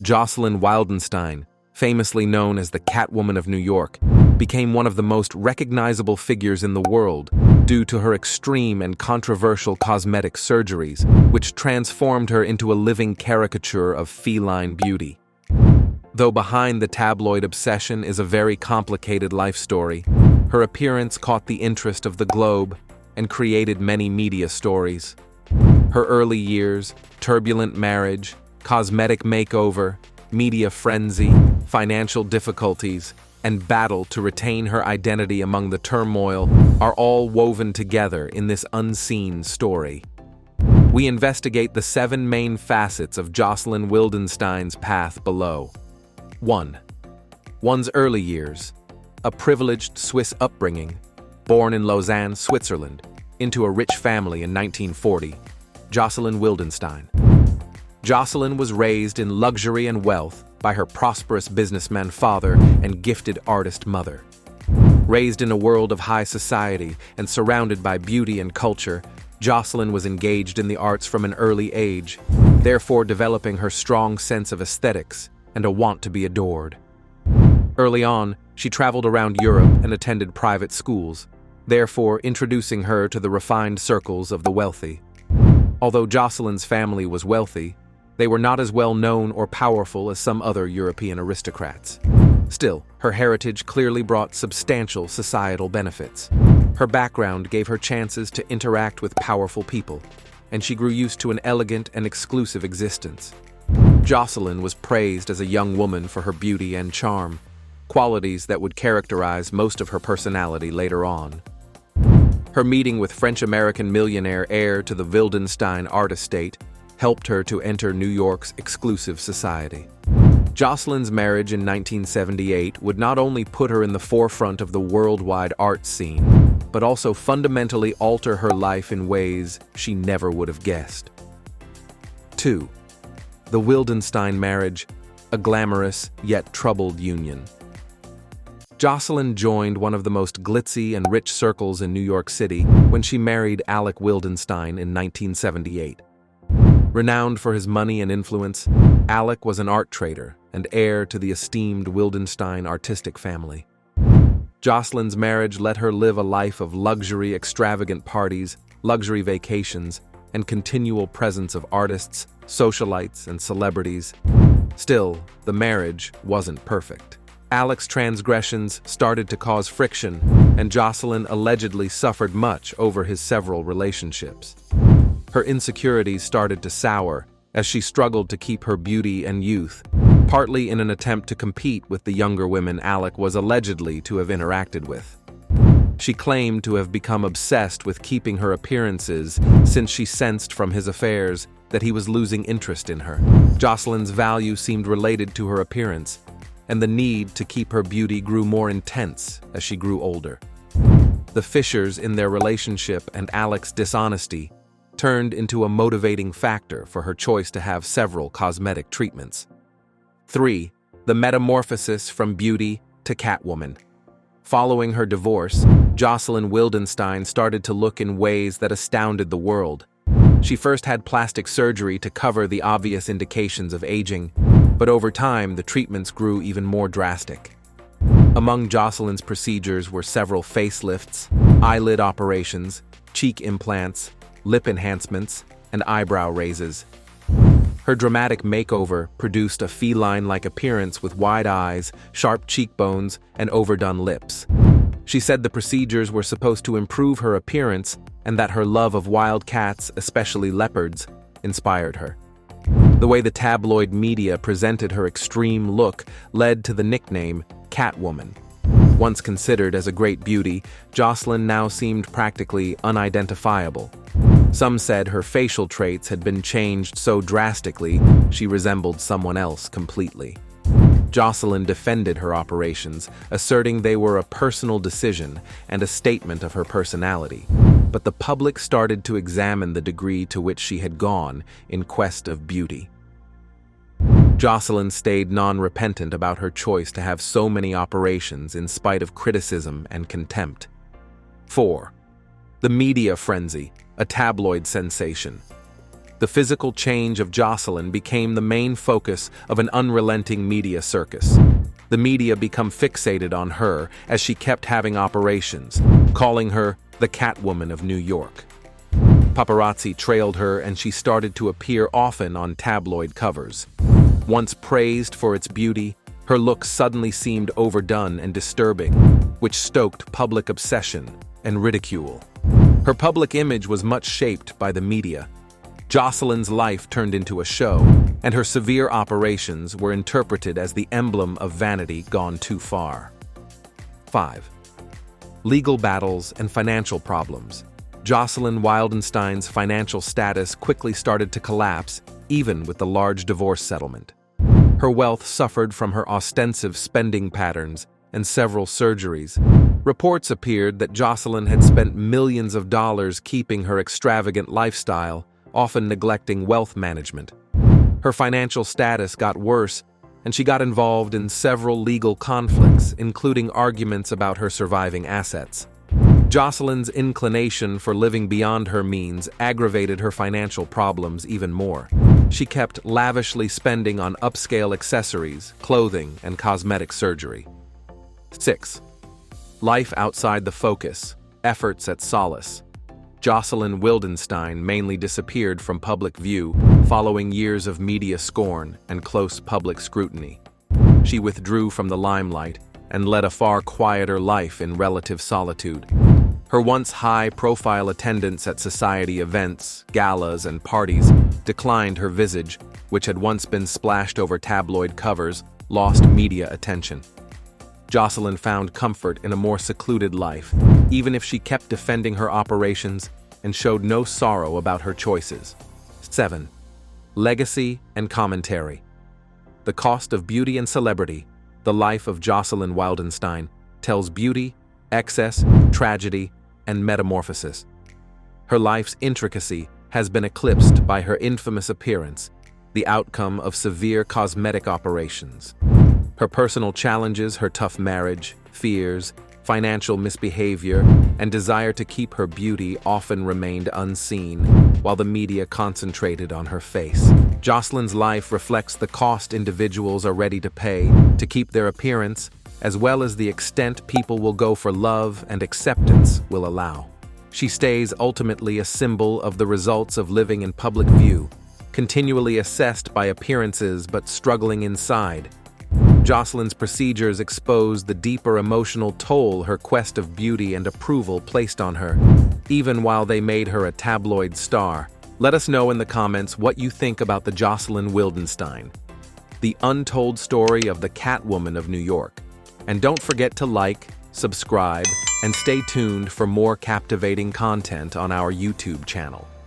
Jocelyn Wildenstein, famously known as the Catwoman of New York, became one of the most recognizable figures in the world due to her extreme and controversial cosmetic surgeries, which transformed her into a living caricature of feline beauty. Though behind the tabloid obsession is a very complicated life story, her appearance caught the interest of the globe and created many media stories. Her early years, turbulent marriage, cosmetic makeover, media frenzy, financial difficulties, and battle to retain her identity among the turmoil are all woven together in this unseen story. We investigate the 7 main facets of Jocelyn Wildenstein's path below. 1. One's early years. A privileged Swiss upbringing, born in Lausanne, Switzerland, into a rich family in 1940. Jocelyn Wildenstein. Jocelyn was raised in luxury and wealth by her prosperous businessman father and gifted artist mother. Raised in a world of high society and surrounded by beauty and culture, Jocelyn was engaged in the arts from an early age, therefore developing her strong sense of aesthetics and a want to be adored. Early on, she traveled around Europe and attended private schools, therefore introducing her to the refined circles of the wealthy. Although Jocelyn's family was wealthy, they were not as well known or powerful as some other European aristocrats. Still, her heritage clearly brought substantial societal benefits. Her background gave her chances to interact with powerful people, and she grew used to an elegant and exclusive existence. Jocelyn was praised as a young woman for her beauty and charm, qualities that would characterize most of her personality later on. Her meeting with French-American millionaire heir to the Wildenstein art estate helped her to enter New York's exclusive society. Jocelyn's marriage in 1978 would not only put her in the forefront of the worldwide art scene, but also fundamentally alter her life in ways she never would have guessed. 2. The Wildenstein marriage, a glamorous yet troubled union. Jocelyn joined one of the most glitzy and rich circles in New York City when she married Alec Wildenstein in 1978. Renowned for his money and influence, Alec was an art trader and heir to the esteemed Wildenstein artistic family. Jocelyn's marriage let her live a life of luxury, extravagant parties, luxury vacations, and continual presence of artists, socialites, and celebrities. Still, the marriage wasn't perfect. Alec's transgressions started to cause friction, and Jocelyn allegedly suffered much over his several relationships. Her insecurities started to sour as she struggled to keep her beauty and youth, partly in an attempt to compete with the younger women Alec was allegedly to have interacted with. She claimed to have become obsessed with keeping her appearances since she sensed from his affairs that he was losing interest in her. Jocelyn's value seemed related to her appearance, and the need to keep her beauty grew more intense as she grew older. The fissures in their relationship and Alec's dishonesty turned into a motivating factor for her choice to have several cosmetic treatments. 3. The metamorphosis from beauty to Catwoman. Following her divorce, Jocelyn Wildenstein started to look in ways that astounded the world. She first had plastic surgery to cover the obvious indications of aging, but over time the treatments grew even more drastic. Among Jocelyn's procedures were several facelifts, eyelid operations, cheek implants, lip enhancements, and eyebrow raises. Her dramatic makeover produced a feline-like appearance with wide eyes, sharp cheekbones, and overdone lips. She said the procedures were supposed to improve her appearance and that her love of wild cats, especially leopards, inspired her. The way the tabloid media presented her extreme look led to the nickname Catwoman. Once considered as a great beauty, Jocelyn now seemed practically unidentifiable. Some said her facial traits had been changed so drastically she resembled someone else completely. Jocelyn defended her operations, asserting they were a personal decision and a statement of her personality. But the public started to examine the degree to which she had gone in quest of beauty. Jocelyn stayed non-repentant about her choice to have so many operations in spite of criticism and contempt. 4. The media frenzy, a tabloid sensation. The physical change of Jocelyn became the main focus of an unrelenting media circus. The media became fixated on her as she kept having operations, calling her the Catwoman of New York. Paparazzi trailed her and she started to appear often on tabloid covers. Once praised for its beauty, her look suddenly seemed overdone and disturbing, which stoked public obsession and ridicule. Her public image was much shaped by the media. Jocelyn's life turned into a show, and her severe operations were interpreted as the emblem of vanity gone too far. 5. Legal battles and financial problems. Jocelyn Wildenstein's financial status quickly started to collapse, even with the large divorce settlement. Her wealth suffered from her ostensive spending patterns and several surgeries. Reports appeared that Jocelyn had spent millions of dollars keeping her extravagant lifestyle, often neglecting wealth management. Her financial status got worse, and she got involved in several legal conflicts, including arguments about her surviving assets. Jocelyn's inclination for living beyond her means aggravated her financial problems even more. She kept lavishly spending on upscale accessories, clothing, and cosmetic surgery. 6. Life outside the focus, efforts at solace. Jocelyn Wildenstein mainly disappeared from public view following years of media scorn and close public scrutiny. She withdrew from the limelight and led a far quieter life in relative solitude. Her once high-profile attendance at society events, galas, and parties declined. Her visage, which had once been splashed over tabloid covers, lost media attention. Jocelyn found comfort in a more secluded life, even if she kept defending her operations and showed no sorrow about her choices. 7. Legacy and commentary. The Cost of Beauty and Celebrity, the life of Jocelyn Wildenstein, tells beauty, excess, tragedy, and metamorphosis. Her life's intricacy has been eclipsed by her infamous appearance, the outcome of severe cosmetic operations. Her personal challenges, her tough marriage, fears, financial misbehavior, and desire to keep her beauty often remained unseen, while the media concentrated on her face. Jocelyn's life reflects the cost individuals are ready to pay to keep their appearance, as well as the extent people will go for love and acceptance will allow. She stays ultimately a symbol of the results of living in public view, continually assessed by appearances but struggling inside. Jocelyn's procedures expose the deeper emotional toll her quest of beauty and approval placed on her, even while they made her a tabloid star. Let us know in the comments what you think about the Jocelyn Wildenstein, the untold story of the Catwoman of New York. And don't forget to like, subscribe, and stay tuned for more captivating content on our YouTube channel.